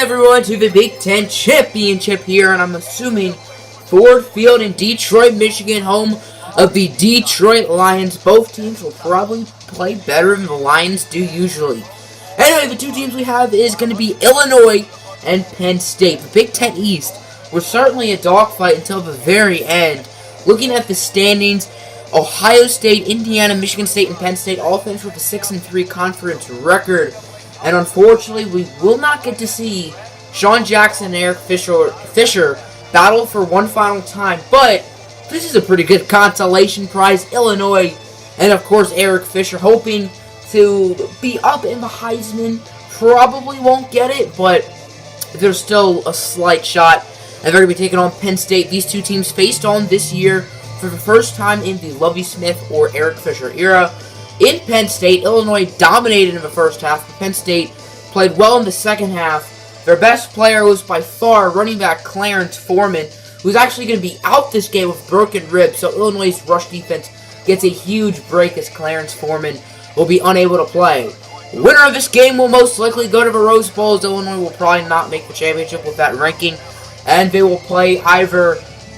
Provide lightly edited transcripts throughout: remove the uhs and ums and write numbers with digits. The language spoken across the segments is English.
everyone to the Big Ten Championship here, and I'm assuming Ford Field in Detroit, Michigan, home of the Detroit Lions. Both teams will probably play better than the Lions do usually. Anyway, the two teams we have is going to be Illinois and Penn State. The Big Ten East was certainly a dogfight until the very end. Looking at the standings, Ohio State, Indiana, Michigan State, and Penn State all finished with a 6-3 conference record. And unfortunately, we will not get to see Sean Jackson and Eric Fisher battle for one final time. But this is a pretty good consolation prize. Illinois and, of course, Eric Fisher hoping to be up in the Heisman. Probably won't get it, but there's still a slight shot. And they're going to be taking on Penn State. These two teams faced on this year for the first time in the Lovie Smith or Eric Fisher era. In Penn State, Illinois dominated in the first half, but Penn State played well in the second half. Their best player was by far running back Clarence Foreman, who's actually going to be out this game with broken ribs, so Illinois' rush defense gets a huge break as Clarence Foreman will be unable to play. Winner of this game will most likely go to the Rose Bowl, as Illinois will probably not make the championship with that ranking, and they will play either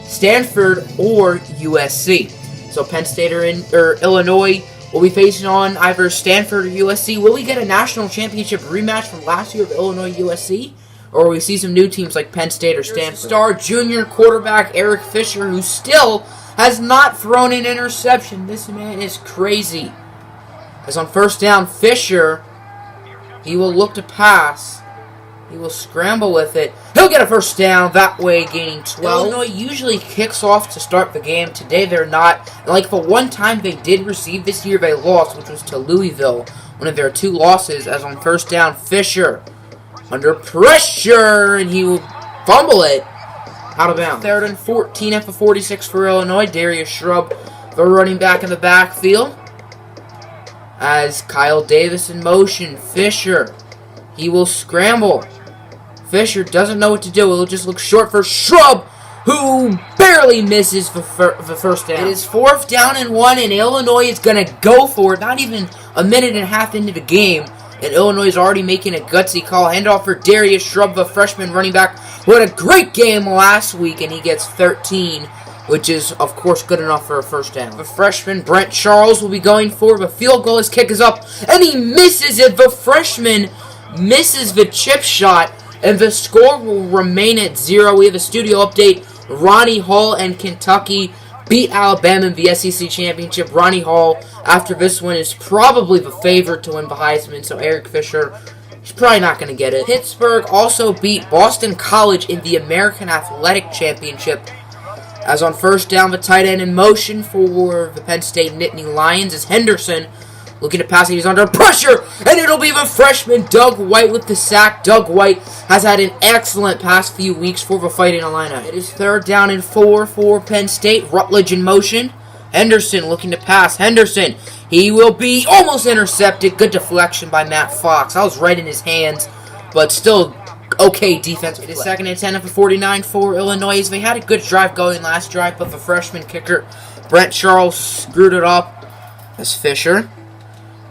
Stanford or USC. So Penn State or Illinois will be facing on either Stanford or USC. Will we get a national championship rematch from last year of Illinois USC? Or will we see some new teams like Penn State or Stanford? Star junior quarterback Eric Fisher, who still has not thrown an interception. This man is crazy. As on first down, Fisher, he will look to pass. He will scramble with it. He'll get a first down, that way gaining 12. Illinois usually kicks off to start the game. Today they're not. And like the one time they did receive this year, they lost, which was to Louisville. One of their two losses, as on first down, Fisher under pressure, and he will fumble it out of bounds. 3rd and 14 at the 46 for Illinois. Darius Shrub, the running back in the backfield. As Kyle Davis in motion, Fisher, he will scramble. Fisher doesn't know what to do. It'll just look short for Shrub, who barely misses the first down. It is 4th down and 1, and Illinois is going to go for it. Not even a minute and a half into the game, and Illinois is already making a gutsy call. Handoff for Darius Shrub, the freshman running back, who had a great game last week, and he gets 13, which is, of course, good enough for a first down. The freshman, Brent Charles, will be going for the field goal. His kick is up, and he misses it. The freshman misses the chip shot, and the score will remain at 0. We have a studio update. Ronnie Hall and Kentucky beat Alabama in the SEC Championship. Ronnie Hall, after this one, is probably the favorite to win the Heisman, so Eric Fisher, he's probably not going to get it. Pittsburgh also beat Boston College in the American Athletic Championship. As on first down, the tight end in motion for the Penn State Nittany Lions is Henderson. Looking to pass it, he's under pressure, and it'll be the freshman Doug White with the sack. Doug White has had an excellent past few weeks for the Fighting Illini. It is 3rd down and 4 for Penn State. Rutledge in motion. Henderson looking to pass. Henderson, he will be almost intercepted. Good deflection by Matt Fox. I was right in his hands, but still okay defense. It is 2nd and 10 at the 49 for Illinois. They had a good drive going last drive, but the freshman kicker, Brent Charles, screwed it up. As Fisher,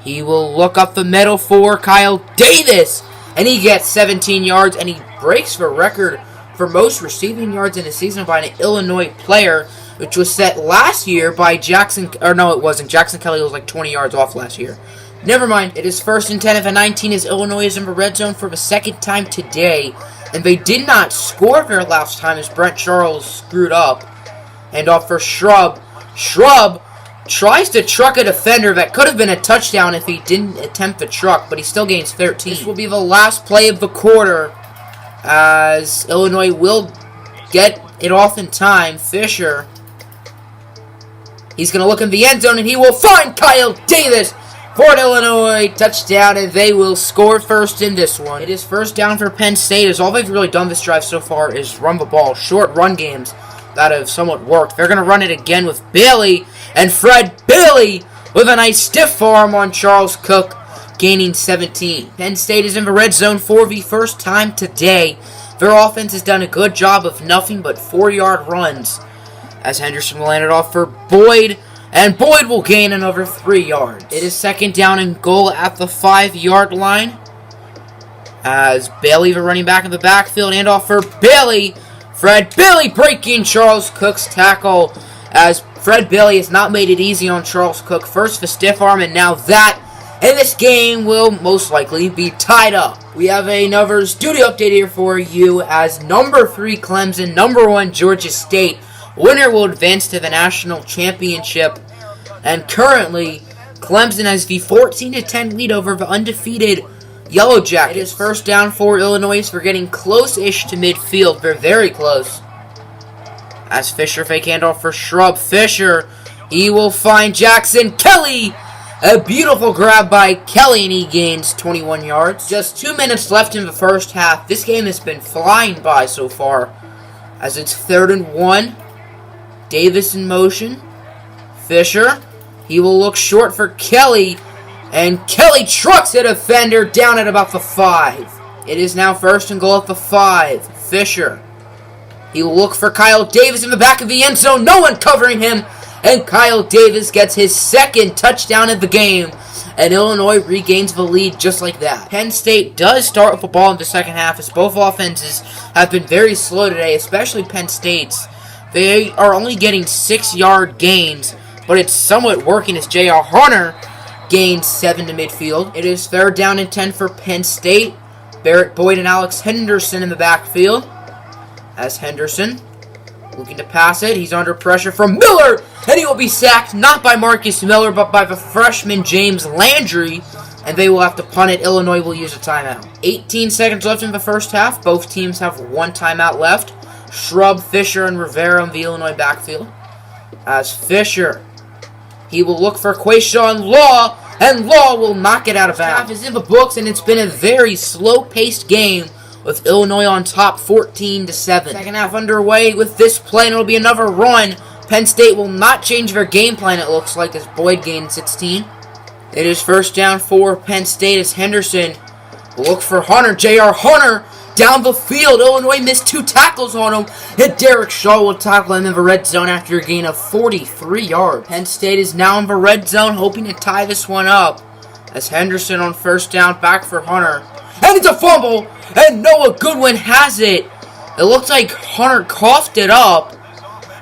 he will look up the middle for Kyle Davis, and he gets 17 yards, and he breaks the record for most receiving yards in a season by an Illinois player, which was set last year by Jackson, or no, it wasn't. Jackson Kelly was like 20 yards off last year. Never mind. It is 1st and 10 at the 19 as Illinois is in the red zone for the second time today, and they did not score their last time as Brent Charles screwed up. And off for Shrub. Shrub tries to truck a defender. That could have been a touchdown if he didn't attempt the truck, but he still gains 13. This will be the last play of the quarter, as Illinois will get it off in time. Fisher, he's going to look in the end zone, and he will find Kyle Davis for an Illinois touchdown, and they will score first in this one. It is 1st down for Penn State, as all they've really done this drive so far is run the ball. Short run games that have somewhat worked. They're going to run it again with Bailey, and Fred Bailey with a nice stiff arm on Charles Cook, gaining 17. Penn State is in the red zone for the first time today. Their offense has done a good job of nothing but 4-yard runs, as Henderson will land it off for Boyd, and Boyd will gain another 3 yards. It is 2nd down and goal at the 5-yard line. As Bailey, the running back in the backfield, and off for Bailey. Fred Bailey breaking Charles Cook's tackle, as Fred Bailey has not made it easy on Charles Cook. First the stiff arm, and now that. And this game will most likely be tied up. We have another studio update here for you, as number 3 Clemson, number 1 Georgia State. Winner will advance to the national championship. And currently, Clemson has the 14-10 lead over the undefeated Yellow Jackets. It is first down for Illinois. We're getting close-ish to midfield. They're very close. As Fisher fake handoff for Shrub. Fisher, he will find Jackson. Kelly, a beautiful grab by Kelly, and he gains 21 yards. Just 2 minutes left in the first half. This game has been flying by so far, as it's 3rd and 1. Davis in motion. Fisher, he will look short for Kelly, and Kelly trucks a defender down at about the 5. It is now 1st and goal at the 5. Fisher, he will look for Kyle Davis in the back of the end zone. No one covering him. And Kyle Davis gets his 2nd touchdown of the game. And Illinois regains the lead just like that. Penn State does start with the ball in the second half, as both offenses have been very slow today, especially Penn State's. They are only getting 6-yard gains, but it's somewhat working, as J.R. Hunter gains 7 to midfield. It is 3rd down and 10 for Penn State. Barrett Boyd and Alex Henderson in the backfield. As Henderson looking to pass it. He's under pressure from Miller, and he will be sacked, not by Marcus Miller, but by the freshman James Landry, and they will have to punt it. Illinois will use a timeout. 18 seconds left in the first half. Both teams have 1 timeout left. Shrub, Fisher, and Rivera in the Illinois backfield. As Fisher, he will look for Quayshawn Law, and Law will knock it out of bounds. Half is in the books, and it's been a very slow-paced game, with Illinois on top 14-7. Second half underway with this play, and it'll be another run. Penn State will not change their game plan, it looks like, as Boyd gains 16. It is 1st down for Penn State, as Henderson will look for Hunter. J.R. Hunter down the field. Illinois missed 2 tackles on him, and Derek Shaw will tackle him in the red zone after a gain of 43 yards. Penn State is now in the red zone, hoping to tie this one up, as Henderson on 1st down, back for Hunter. And it's a fumble, and Noah Goodwin has it. It looks like Hunter coughed it up,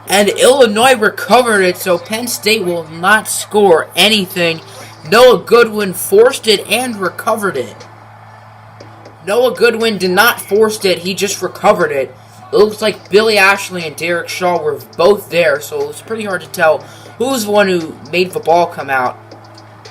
and Illinois recovered it, so Penn State will not score anything. Noah Goodwin forced it and recovered it. Noah Goodwin did not force it, he just recovered it. It looks like Billy Ashley and Derek Shaw were both there, so it was pretty hard to tell who's the one who made the ball come out.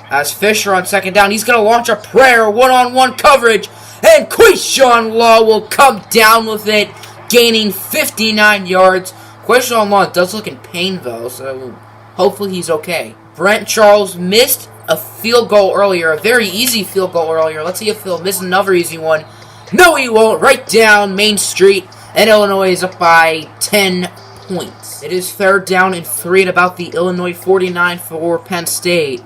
As Fisher on 2nd down, he's going to launch a prayer, one-on-one coverage, and Quayshawn Law will come down with it, gaining 59 yards. Quayshawn Law does look in pain, though, so hopefully he's okay. Brent Charles missed a field goal earlier, a very easy field goal earlier. Let's see if he'll miss another easy one. No, he won't. Right down Main Street, and Illinois is up by 10 points. It is 3rd down and 3 at about the Illinois 49 for Penn State.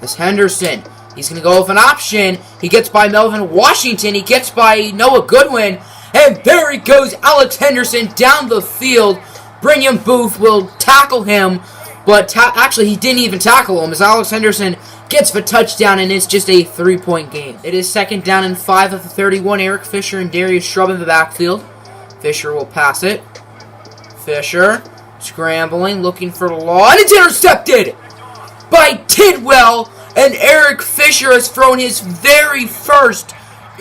As Henderson, he's going to go with an option. He gets by Melvin Washington. He gets by Noah Goodwin. And there he goes, Alex Henderson down the field. Brigham Booth will tackle him. But actually, he didn't even tackle him, as Alex Henderson gets the touchdown, and it's just a 3-point game. It is 2nd down and 5 at the 31. Eric Fisher and Darius Shrub in the backfield. Fisher will pass it. Fisher scrambling, looking for the Law. And it's intercepted by Tidwell. And Eric Fisher has thrown his very first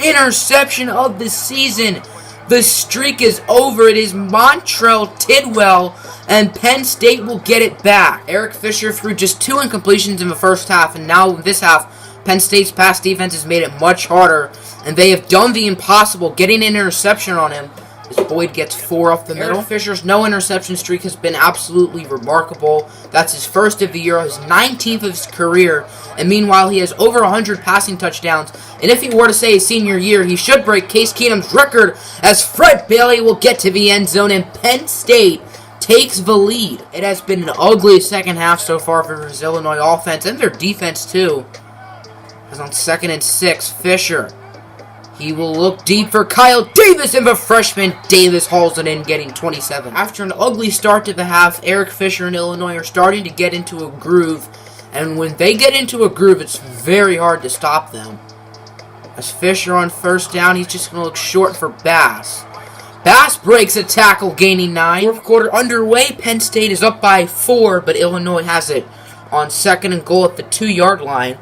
interception of the season. The streak is over. It is Montrell Tidwell, and Penn State will get it back. Eric Fisher threw just 2 incompletions in the first half, and now in this half, Penn State's pass defense has made it much harder, and they have done the impossible, getting an interception on him. As Boyd gets 4 off the middle. Eric Fisher's no interception streak has been absolutely remarkable. That's his first of the year, his 19th of his career, and meanwhile he has over 100 passing touchdowns. And if he were to say his senior year, he should break Case Keenum's record, as Fred Bailey will get to the end zone, and Penn State takes the lead. It has been an ugly second half so far for his Illinois offense, and their defense too. As on 2nd and 6, Fisher, he will look deep for Kyle Davis, and the freshman Davis hauls it in, getting 27. After an ugly start to the half, Eric Fisher and Illinois are starting to get into a groove, and when they get into a groove, it's very hard to stop them. As Fisher on first down, he's just going to look short for Bass. Bass breaks a tackle, gaining 9. Fourth quarter underway. Penn State is up by 4, but Illinois has it on 2nd and goal at the 2-yard line.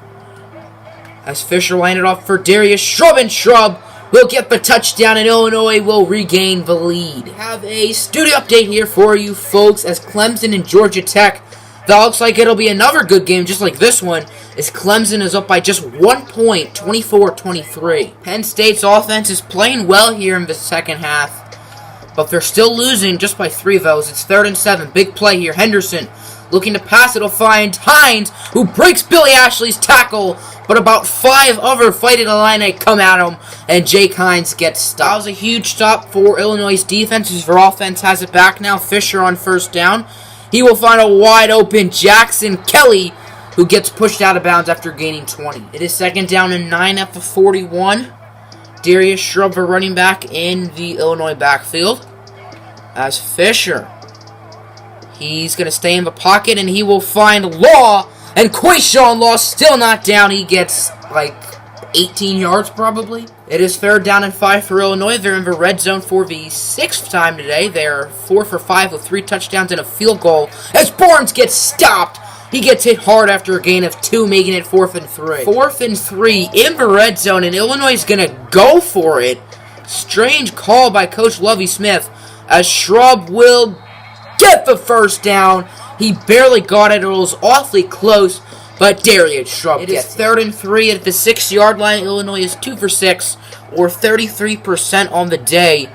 As Fisher landed off for Darius Shrub, and Shrub will get the touchdown, and Illinois will regain the lead. We have a studio update here for you folks as Clemson and Georgia Tech. That looks like it'll be another good game just like this one, as Clemson is up by just 1 point, 24-23. Penn State's offense is playing well here in the second half, but they're still losing just by 3 of those. It's 3rd and 7. Big play here. Henderson looking to pass it will find Hines, who breaks Billy Ashley's tackle, but about 5 other Fighting Illini come at him, and Jake Hines gets stopped. That was a huge stop for Illinois' defense, as their offense has it back now. Fisher on first down. He will find a wide open Jackson Kelly, who gets pushed out of bounds after gaining 20. It is 2nd down and 9 at the 41. Darius Shrub, a running back in the Illinois backfield. As Fisher, he's going to stay in the pocket, and he will find Law, and Quayshawn Law still not down. He gets like 18 yards probably. It is 3rd down and 5 for Illinois. They're in the red zone for the 6th time today. They're 4 for 5 with 3 touchdowns and a field goal. As Barnes gets stopped, he gets hit hard after a gain of 2, making it 4th and 3. 4th and 3 in the red zone, and Illinois is going to go for it. Strange call by Coach Lovie Smith, as Shrub will get the first down. He barely got it. It was awfully close, but Darius Shrub gets it. It is 3rd and 3 at the 6-yard line. Illinois is 2 for 6, or 33% on the day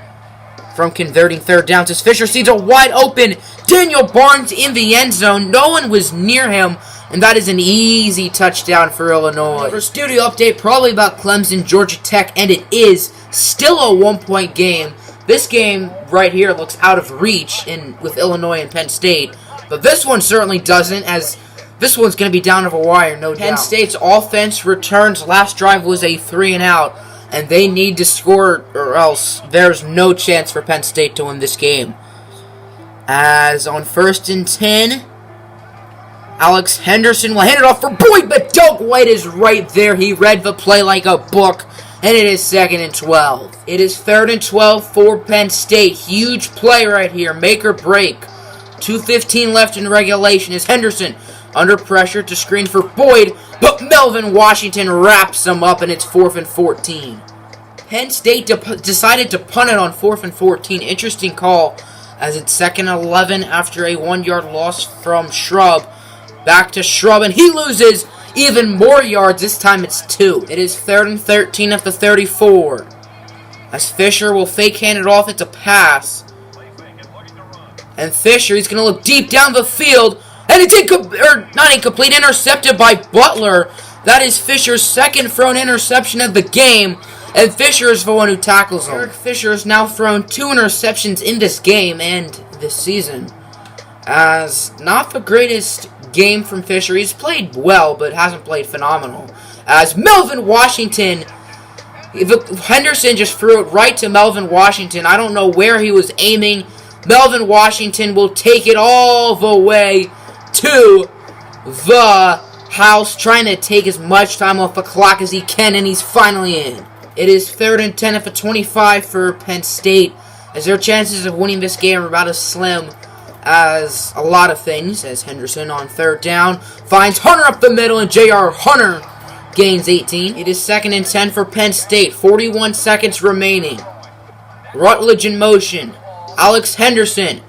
from converting 3rd downs. As Fisher sees a wide open Daniel Barnes in the end zone. No one was near him, and that is an easy touchdown for Illinois. For studio update, probably about Clemson, Georgia Tech, and it is still a 1-point game. This game right here looks out of reach with Illinois and Penn State, but this one certainly doesn't, as this one's going to be down to the wire, no doubt. Penn State's offense returns. Last drive was a 3-and-out, and they need to score, or else there's no chance for Penn State to win this game. As on 1st and 10, Alex Henderson will hand it off for Boyd, but Doug White is right there. He read the play like a book, and it is 2nd and 12. It is 3rd and 12 for Penn State. Huge play right here, make or break. 2:15 left in regulation as Henderson under pressure to screen for Boyd, but Melvin Washington wraps him up, and it's 4th and 14. Penn State decided to punt it on 4th and 14. Interesting call, as it's 2nd and 11 after a 1-yard loss from Shrub. Back to Shrub, and he loses even more yards. This time it's 2. It is 3rd and 13 at the 34. As Fisher will fake hand it off, it's a pass. And Fisher, he's going to look deep down the field, and it's not incomplete, intercepted by Butler. That is Fisher's 2nd thrown interception of the game, and Fisher is the one who tackles him. Eric Fisher has now thrown 2 interceptions in this game and this season. As not the greatest game from Fisher. He's played well, but hasn't played phenomenal. As Melvin Washington, Henderson just threw it right to Melvin Washington. I don't know where he was aiming. Melvin Washington will take it all the way to the house, trying to take as much time off the clock as he can, and he's finally in. It is 3rd and 10 at the 25 for Penn State, as their chances of winning this game are about as slim as a lot of things, as Henderson on 3rd down finds Hunter up the middle, and J.R. Hunter gains 18. It is 2nd and 10 for Penn State, 41 seconds remaining. Rutledge in motion. Alex Henderson,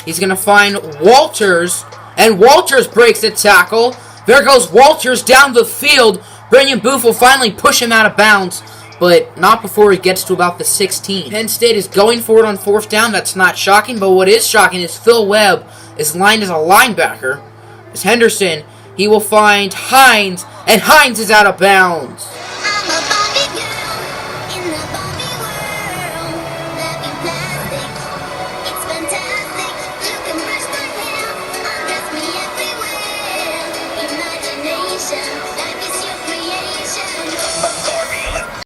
he's going to find Walters, and Walters breaks the tackle. There goes Walters down the field. Brandon Booth will finally push him out of bounds, but not before he gets to about the 16. Penn State is going for it on 4th down. That's not shocking, but what is shocking is Phil Webb is lined as a linebacker. As Henderson, he will find Hines, and Hines is out of bounds.